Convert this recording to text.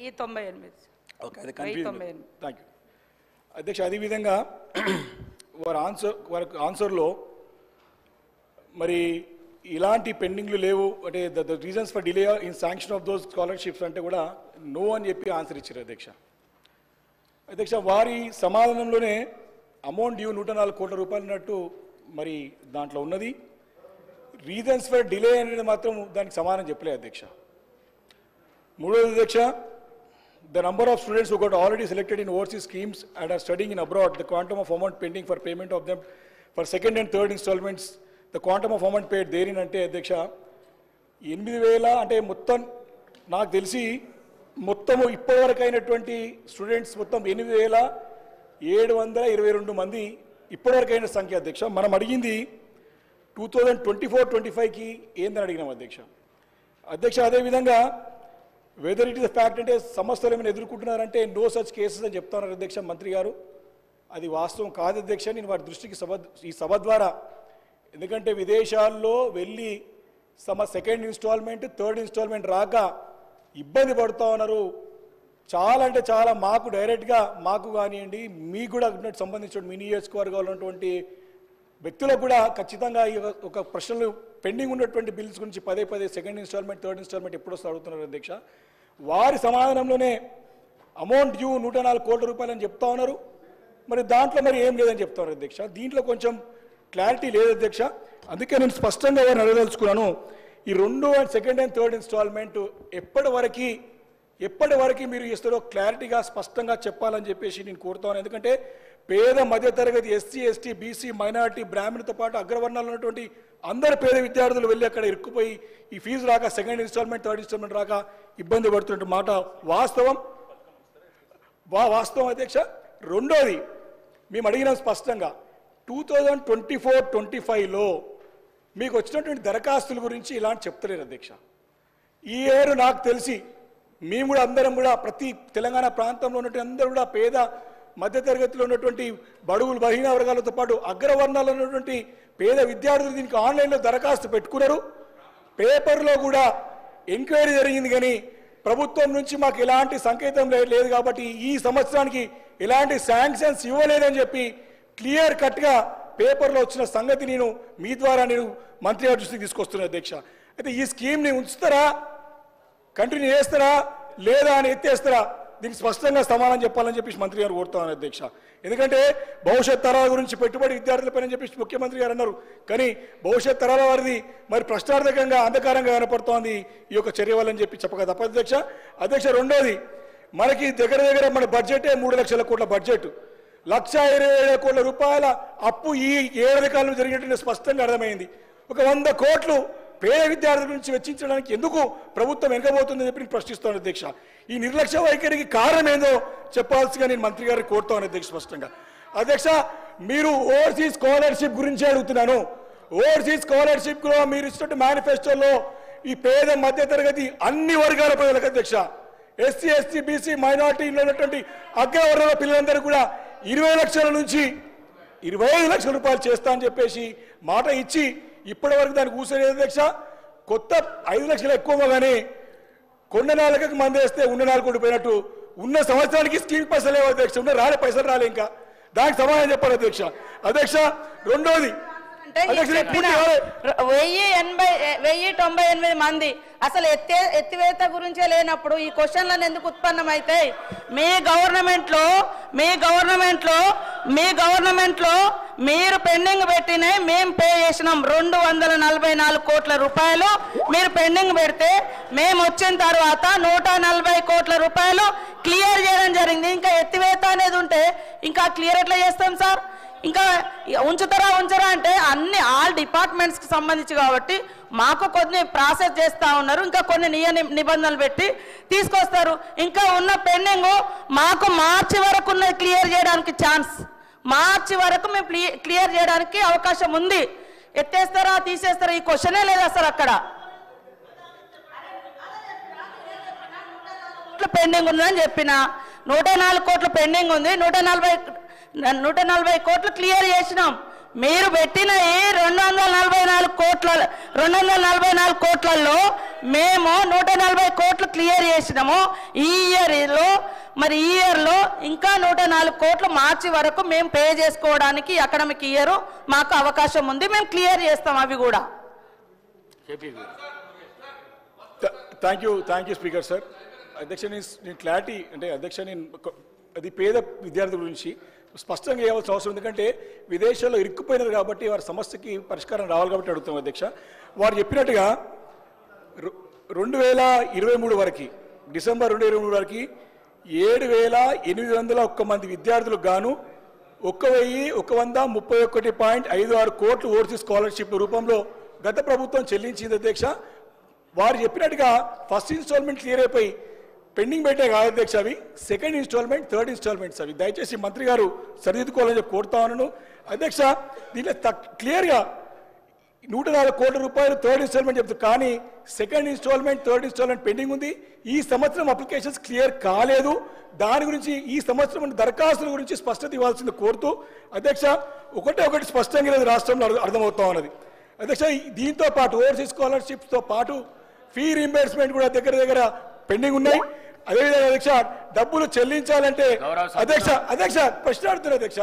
1098. Okay, అది confusion. Thank you అధ్యక్ష. అదేవిధంగా వారి ఆన్సర్లో మరి ఇలాంటి పెండింగ్లు లేవు అంటే the reasons for delay in sanction of those scholarships అంటే కూడా నో అని చెప్పి ఆన్సర్ ఇచ్చారు అధ్యక్ష. అధ్యక్ష వారి సమాధానంలోనే అమౌంట్ డ్యూ 104 కోట్ల రూపాయలు అన్నట్టు మరి దాంట్లో ఉన్నది. రీజన్స్ ఫర్ డిలే అనేది మాత్రం దానికి సమాధానం చెప్పలేదు అధ్యక్ష. మూడవది అధ్యక్ష, the number of students who got already selected in overseas schemes and are studying in abroad, the quantum of amount pending for payment of them for second and third installments, the quantum of amount paid therein అంటే అధ్యక్ష 8,000 అంటే మొత్తం నాకు తెలిసి మొత్తము ఇప్పటివరకు అయినటువంటి students మొత్తం 8,722 మంది ఇప్పటివరకు అయిన సంఖ్య అధ్యక్ష. మనం అడిగింది 2024-25కి ఏందని అడిగినాం అధ్యక్ష. అదేవిధంగా whether it is the fact అంటే సమస్యలు ఏమైనా ఎదుర్కొంటున్నారంటే నో సచ్ కేసెస్ అని చెప్తున్నారు అధ్యక్ష మంత్రి గారు. అది వాస్తవం కాదు అధ్యక్ష. నేను వారి దృష్టికి ఈ సభ ద్వారా, ఎందుకంటే విదేశాల్లో వెళ్ళి సెకండ్ ఇన్స్టాల్మెంట్ థర్డ్ ఇన్స్టాల్మెంట్ రాక ఇబ్బంది పడుతూ ఉన్నారు. చాలా అంటే చాలా మాకు డైరెక్ట్గా మాకు కానివ్వండి మీకు కూడా సంబంధించిన మీ నియోజకవర్గాలు ఉన్నటువంటి వ్యక్తులకు కూడా ఖచ్చితంగా ఈ ఒక ప్రశ్నలు పెండింగ్ ఉన్నటువంటి బిల్స్ గురించి పదే సెకండ్ ఇన్స్టాల్మెంట్ థర్డ్ ఇన్స్టాల్మెంట్ ఎప్పుడు వస్తే అడుగుతున్నారు అధ్యక్ష. వారి సమాధానంలోనే అమౌంట్ డ్యూ 104 కోట్ల రూపాయలు అని చెప్తా ఉన్నారు. మరి దాంట్లో మరి ఏం లేదని చెప్తా ఉన్నారు అధ్యక్ష. దీంట్లో కొంచెం క్లారిటీ లేదు అధ్యక్ష. అందుకే నేను స్పష్టంగా వారిని అడగదలుచుకున్నాను, ఈ సెకండ్ అండ్ థర్డ్ ఇన్స్టాల్మెంట్ ఎప్పటి వరకు మీరు ఇస్తారో క్లారిటీగా స్పష్టంగా చెప్పాలని చెప్పేసి నేను కోరుతాను. ఎందుకంటే పేద మధ్యతరగతి ఎస్సీ ఎస్టీ బీసీ మైనారిటీ బ్రాహ్మణులతో పాటు అగ్రవర్ణాలు ఉన్నటువంటి అందరు పేద విద్యార్థులు వెళ్ళి అక్కడ ఇరుక్కుపోయి ఈ ఫీజు రాక సెకండ్ ఇన్స్టాల్మెంట్ థర్డ్ ఇన్స్టాల్మెంట్ రాక ఇబ్బంది పడుతున్న మాట వాస్తవం అధ్యక్ష. రెండోది మేము అడిగినాం స్పష్టంగా 2024-25లో మీకు వచ్చినటువంటి దరఖాస్తుల గురించి ఇలాంటి చెప్తలేరు అధ్యక్ష. ఈ ఏరు నాకు తెలిసి మేము కూడా అందరం కూడా ప్రతి తెలంగాణ ప్రాంతంలో ఉన్నటువంటి అందరూ కూడా పేద మధ్యతరగతిలో ఉన్నటువంటి బడుగులు బలహీన వర్గాలతో పాటు అగ్రవర్ణాల్లో ఉన్నటువంటి పేద విద్యార్థులు దీనికి ఆన్లైన్లో దరఖాస్తు పెట్టుకున్నారు. పేపర్లో కూడా ఎంక్వైరీ జరిగింది కానీ ప్రభుత్వం నుంచి మాకు ఎలాంటి సంకేతం లేదు కాబట్టి ఈ సంవత్సరానికి ఎలాంటి శాంక్షన్స్ ఇవ్వలేదని చెప్పి క్లియర్ కట్గా పేపర్లో వచ్చిన సంగతి నేను మీ ద్వారా నేను మంత్రి గారి దృష్టికి తీసుకొస్తున్నాను అధ్యక్ష. అయితే ఈ స్కీమ్ని ఉంచుతారా, కంటిన్యూ చేస్తారా లేదా అని ఎత్తేస్తారా, దీనికి స్పష్టంగా సమాధానం చెప్పాలని చెప్పేసి మంత్రి గారు కోరుతాను అధ్యక్ష. ఎందుకంటే భవిష్యత్ తరాల గురించి పెట్టుబడి విద్యార్థులపైన చెప్పేసి ముఖ్యమంత్రి గారు అన్నారు. కానీ భవిష్యత్ తరాల వారిది మరి ప్రశ్నార్థకంగా అంధకారంగా కనపడుతోంది ఈ యొక్క చర్య వల్లని చెప్పి చెప్పక తప్పదు అధ్యక్ష. రెండోది, మనకి దగ్గర మన బడ్జెటే 3 లక్షల కోట్ల బడ్జెట్, 1,27,000 కోట్ల రూపాయల అప్పు ఈ ఏడాది కాలంలో జరిగినట్టు స్పష్టంగా అర్థమైంది. ఒక 100 కోట్లు పేద విద్యార్థుల నుంచి వెచ్చించడానికి ఎందుకు ప్రభుత్వం వెనకబోతుందని చెప్పి నేను ప్రశ్నిస్తాను అధ్యక్ష. ఈ నిర్లక్ష్య వైఖరికి కారణం ఏందో చెప్పాల్సిగా నేను మంత్రి గారికి కోరుతాను అధ్యక్ష స్పష్టంగా. అధ్యక్ష, మీరు ఓవర్సీస్ స్కాలర్షిప్ గురించి అడుగుతున్నాను. ఓవర్సీస్ స్కాలర్షిప్లో మీరు ఇచ్చినట్టు మేనిఫెస్టోలో ఈ పేద మధ్యతరగతి అన్ని వర్గాల ప్రజలకు అధ్యక్ష, ఎస్సీ ఎస్టీ బీసీ మైనార్టీలో ఉన్నటువంటి అగ్రవర్గాల పిల్లలందరూ కూడా 20 లక్షల నుంచి 25 లక్షల రూపాయలు చేస్తా అని చెప్పేసి మాట ఇచ్చి ఇప్పటి వరకు దానికి కూర్చొని అధ్యక్ష. కొత్త 5 లక్షలు ఎక్కువగానే కొన్న 4 మంది వేస్తే ఉన్న 4 కోడిపోయినట్టు ఉన్న సంవత్సరానికి స్కీమ్ పైసలు లేవు అధ్యక్ష, ఉన్న పైసలు రాలే, ఇంకా దానికి సమాధానం చెప్పాలి అధ్యక్ష. రెండోది, 1098 మంది అసలు ఎత్తివేత గురించే లేనప్పుడు ఈ క్వశ్చన్లను ఎందుకు ఉత్పన్నమవుతాయి? మీ గవర్నమెంట్లో మీరు పెండింగ్ పెట్టినాయి, మేము పే చేసినాం 244 కోట్ల రూపాయలు. మీరు పెండింగ్ పెడితే మేము వచ్చిన తర్వాత 140 కోట్ల రూపాయలు క్లియర్ చేయడం జరిగింది. ఇంకా ఎత్తివేత అనేది ఉంటే ఇంకా క్లియర్ ఎట్లా చేస్తాం సార్? ఇంకా ఉంచుతారా అంటే ఆల్ డిపార్ట్మెంట్స్కి సంబంధించి కాబట్టి మాకు కొన్ని ప్రాసెస్ చేస్తూ ఉన్నారు, ఇంకా కొన్ని నిబంధనలు పెట్టి తీసుకొస్తారు. ఇంకా ఉన్న పెండింగ్ మాకు మార్చి వరకు ఉన్నది క్లియర్ చేయడానికి ఛాన్స్, మార్చి వరకు మేము క్లియర్ చేయడానికి అవకాశం ఉంది. ఎత్తేస్తారా తీసేస్తారా ఈ క్వశ్చనే లేదు అసలు. అక్కడ పెండింగ్ ఉందని చెప్పిన 104 కోట్లు పెండింగ్ ఉంది, 140 కోట్లు క్లియర్ చేసినాం. మీరు పెట్టిన ఈ 244 కోట్లలో మేము 140 కోట్లు క్లియర్ చేసినాము ఈ ఇయర్లో. మరి ఈ ఇయర్లో ఇంకా 104 కోట్లు మార్చి వరకు మేము పే చేసుకోవడానికి అకాడమిక్ ఇయర్ మాకు అవకాశం ఉంది. మేము క్లియర్ చేస్తాం అవి కూడా. Thank you speaker sir. అధ్యక్ష నేను క్లారిటీ అంటే అధ్యక్ష నేను అది పేద విద్యార్థుల గురించి స్పష్టంగా ఇవ్వాల్సిన అవసరం, ఎందుకంటే విదేశాల్లో ఇరుక్కుపోయినారు కాబట్టి వారి సమస్యకి పరిష్కారం రావాలి కాబట్టి అడుగుతాం అధ్యక్ష. వారు చెప్పినట్టుగా 2023 వరకు డిసెంబర్ 2023 వరకు 7,801 మంది విద్యార్థులకు గాను 1,131.56 కోట్లు ఓవర్సీస్ స్కాలర్షిప్ రూపంలో గత ప్రభుత్వం చెల్లించింది అధ్యక్ష. వారు చెప్పినట్టుగా ఫస్ట్ ఇన్స్టాల్మెంట్ క్లియర్ అయిపోయి పెండింగ్ పెట్టే కాదు అధ్యక్ష, అవి సెకండ్ ఇన్స్టాల్మెంట్, థర్డ్ ఇన్స్టాల్మెంట్స్. అవి దయచేసి మంత్రి గారు సరిదిద్దుకోవాలని చెప్పి కోరుతా ఉన్నాను అధ్యక్ష. దీంట్లో క్లియర్గా 104 కోట్ల రూపాయలు థర్డ్ ఇన్స్టాల్మెంట్ చెప్తారు, కానీ second instalment, third instalment pending ఉంది. ఈ సంవత్సరం అప్లికేషన్స్ క్లియర్ కాలేదు. దాని గురించి ఈ సంవత్సరం దరఖాస్తుల గురించి స్పష్టత ఇవ్వాల్సింది కోరుతూ అధ్యక్ష, ఒకటి స్పష్టంగా లేదు రాష్ట్రంలో అర్థమవుతా ఉన్నది అధ్యక్ష. దీంతో పాటు ఓవర్సీస్ స్కాలర్షిప్స్తో పాటు ఫీ రీంబర్స్మెంట్ కూడా దగ్గర పెండింగ్ ఉన్నాయి. అదేవిధంగా అధ్యక్ష డబ్బులు చెల్లించాలంటే అధ్యక్ష ప్రశ్న అడుగుతున్నారు అధ్యక్ష.